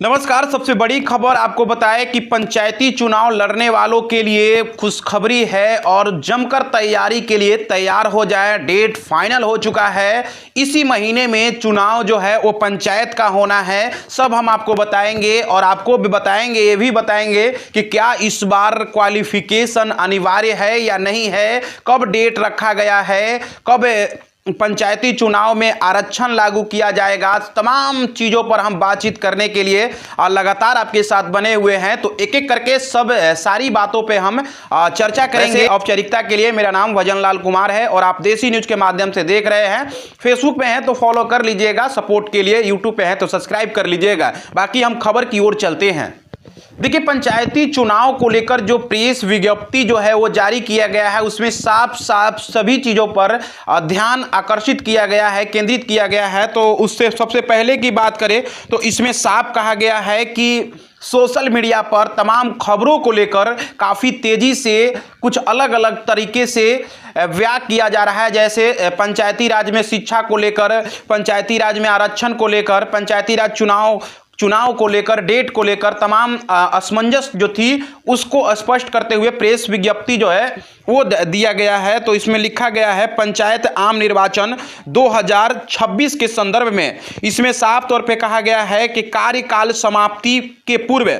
नमस्कार। सबसे बड़ी खबर आपको बताएं कि पंचायती चुनाव लड़ने वालों के लिए खुशखबरी है और जमकर तैयारी के लिए तैयार हो जाए। डेट फाइनल हो चुका है। इसी महीने में चुनाव जो है वो पंचायत का होना है। सब हम आपको बताएंगे और आपको भी बताएंगे, ये भी बताएंगे कि क्या इस बार क्वालिफिकेशन अनिवार्य है या नहीं है, कब डेट रखा गया है, कब पंचायती चुनाव में आरक्षण लागू किया जाएगा। तमाम चीज़ों पर हम बातचीत करने के लिए लगातार आपके साथ बने हुए हैं। तो एक एक करके सब सारी बातों पे हम चर्चा करेंगे। औपचारिकता के लिए मेरा नाम भजनलाल कुमार है और आप देसी न्यूज़ के माध्यम से देख रहे हैं। फेसबुक पे हैं तो फॉलो कर लीजिएगा, सपोर्ट के लिए। यूट्यूब पे हैं तो सब्सक्राइब कर लीजिएगा। बाकी हम खबर की ओर चलते हैं। देखिए, पंचायती चुनाव को लेकर जो प्रेस विज्ञप्ति जो है वो जारी किया गया है, उसमें साफ साफ सभी चीज़ों पर ध्यान आकर्षित किया गया है, केंद्रित किया गया है। तो उससे सबसे पहले की बात करें तो इसमें साफ कहा गया है कि सोशल मीडिया पर तमाम खबरों को लेकर काफ़ी तेज़ी से कुछ अलग अलग तरीके से व्याख्या किया जा रहा है। जैसे पंचायती राज में शिक्षा को लेकर, पंचायती राज में आरक्षण को लेकर, पंचायती राज चुनाव को लेकर, डेट को लेकर तमाम असमंजस जो थी उसको स्पष्ट करते हुए प्रेस विज्ञप्ति जो है वो दिया गया है। तो इसमें लिखा गया है पंचायत आम निर्वाचन 2026 के संदर्भ में इसमें साफ तौर पे कहा गया है कि कार्यकाल समाप्ति के पूर्व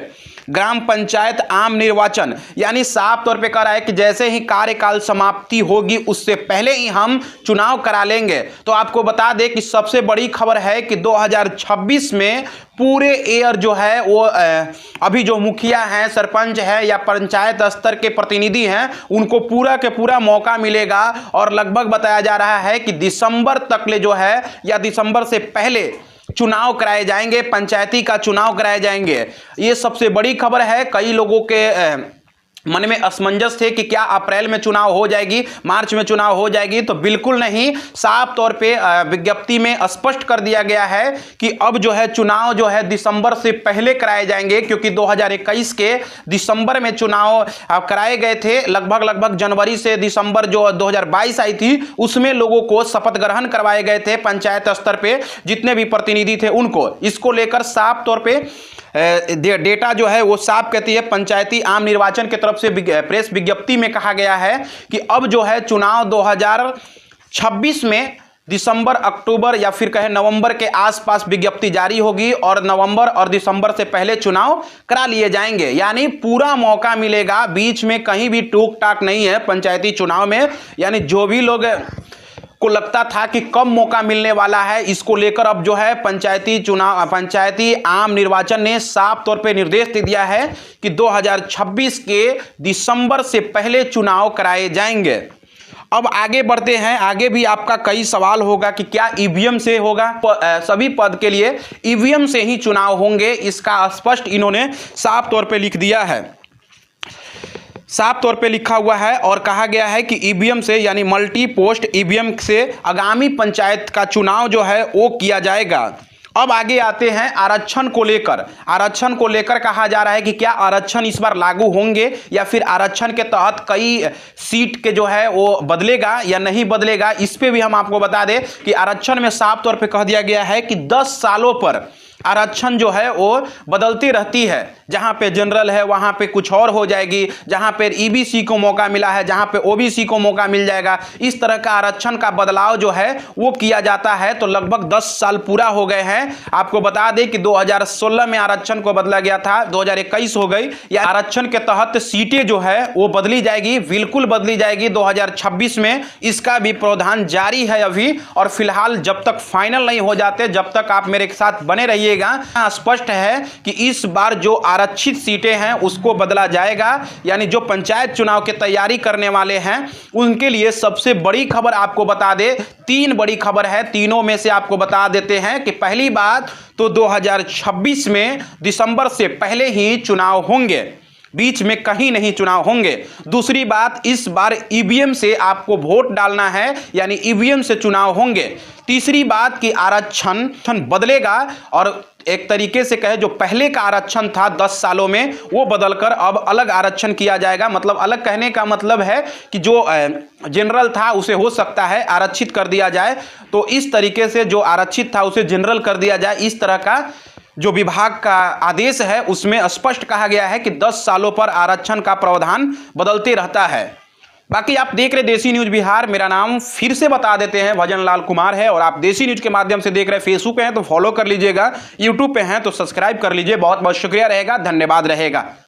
ग्राम पंचायत आम निर्वाचन, यानी साफ तौर पे कह रहा है कि जैसे ही कार्यकाल समाप्ति होगी उससे पहले ही हम चुनाव करा लेंगे। तो आपको बता दें कि सबसे बड़ी खबर है कि 2026 में पूरे एयर जो है वो अभी जो मुखिया हैं, सरपंच हैं या पंचायत स्तर के प्रतिनिधि हैं, उनको पूरा के पूरा मौका मिलेगा। और लगभग बताया जा रहा है कि दिसंबर तक ले जो है या दिसंबर से पहले चुनाव कराए जाएंगे, पंचायती का चुनाव कराए जाएंगे। ये सबसे बड़ी खबर है। कई लोगों के मन में असमंजस थे कि क्या अप्रैल में चुनाव हो जाएगी, मार्च में चुनाव हो जाएगी, तो बिल्कुल नहीं। साफ तौर पे विज्ञप्ति में स्पष्ट कर दिया गया है कि अब जो है चुनाव जो है दिसंबर से पहले कराए जाएंगे, क्योंकि 2021 के दिसंबर में चुनाव कराए गए थे। लगभग जनवरी से दिसंबर जो 2022 आई थी उसमें लोगों को शपथ ग्रहण करवाए गए थे पंचायत स्तर पे, जितने भी प्रतिनिधि थे उनको। इसको लेकर साफ तौर पे डेटा जो है वो साफ कहती है। पंचायती आम निर्वाचन की तरफ से प्रेस विज्ञप्ति में कहा गया है कि अब जो है चुनाव 2026 में दिसंबर, अक्टूबर या फिर कहे नवंबर के आसपास विज्ञप्ति जारी होगी और नवंबर और दिसंबर से पहले चुनाव करा लिए जाएंगे। यानी पूरा मौका मिलेगा, बीच में कहीं भी टूक टाक नहीं है पंचायती चुनाव में। यानी जो भी लोग को लगता था कि कम मौका मिलने वाला है, इसको लेकर अब जो है पंचायती आम निर्वाचन ने साफ तौर पे निर्देश दे दिया है कि 2026 के दिसंबर से पहले चुनाव कराए जाएंगे। अब आगे बढ़ते हैं। आगे भी आपका कई सवाल होगा कि क्या ईवीएम से होगा? सभी पद के लिए ईवीएम से ही चुनाव होंगे, इसका स्पष्ट इन्होंने साफ तौर पे लिख दिया है। साफ तौर पे लिखा हुआ है और कहा गया है कि ईवीएम से यानी मल्टी पोस्ट ईवीएम से आगामी पंचायत का चुनाव जो है वो किया जाएगा। अब आगे आते हैं आरक्षण को लेकर। आरक्षण को लेकर कहा जा रहा है कि क्या आरक्षण इस बार लागू होंगे या फिर आरक्षण के तहत कई सीट के जो है वो बदलेगा या नहीं बदलेगा। इस पे भी हम आपको बता दें कि आरक्षण में साफ तौर पे कह दिया गया है कि 10 सालों पर आरक्षण जो है वो बदलती रहती है। जहां पे जनरल है वहां पे कुछ और हो जाएगी, जहां पे ईबीसी को मौका मिला है जहां पे ओबीसी को मौका मिल जाएगा। इस तरह का आरक्षण का बदलाव जो है वो किया जाता है। तो लगभग 10 साल पूरा हो गए हैं। आपको बता दें कि 2016 में आरक्षण को बदला गया था, 2021 हो गई। या आरक्षण के तहत सीटें जो है वो बदली जाएगी, बिल्कुल बदली जाएगी 2026 में। इसका भी प्रावधान जारी है अभी, और फिलहाल जब तक फाइनल नहीं हो जाते जब तक आप मेरे साथ बने रहिए। स्पष्ट है कि इस बार जो आरक्षित सीटें हैं उसको बदला जाएगा। यानी जो पंचायत चुनाव की तैयारी करने वाले हैं उनके लिए सबसे बड़ी खबर आपको बता दे, 3 बड़ी खबर है। तीनों में से आपको बता देते हैं कि पहली बात तो 2026 में दिसंबर से पहले ही चुनाव होंगे, बीच में कहीं नहीं चुनाव होंगे। दूसरी बात, इस बार ईवीएम से आपको वोट डालना है, यानी ईवीएम से चुनाव होंगे। तीसरी बात कि आरक्षण बदलेगा और एक तरीके से कहे जो पहले का आरक्षण था 10 सालों में वो बदलकर अब अलग आरक्षण किया जाएगा। मतलब अलग कहने का मतलब है कि जो जनरल था उसे हो सकता है आरक्षित कर दिया जाए, तो इस तरीके से जो आरक्षित था उसे जनरल कर दिया जाए। इस तरह का जो विभाग का आदेश है उसमें स्पष्ट कहा गया है कि 10 सालों पर आरक्षण का प्रावधान बदलते रहता है। बाकी आप देख रहे देसी न्यूज बिहार, मेरा नाम फिर से बता देते हैं भजन लाल कुमार है और आप देसी न्यूज के माध्यम से देख रहे हैं। फेसबुक पे हैं तो फॉलो कर लीजिएगा, यूट्यूब पे हैं तो सब्सक्राइब कर लीजिए। बहुत बहुत शुक्रिया रहेगा, धन्यवाद रहेगा।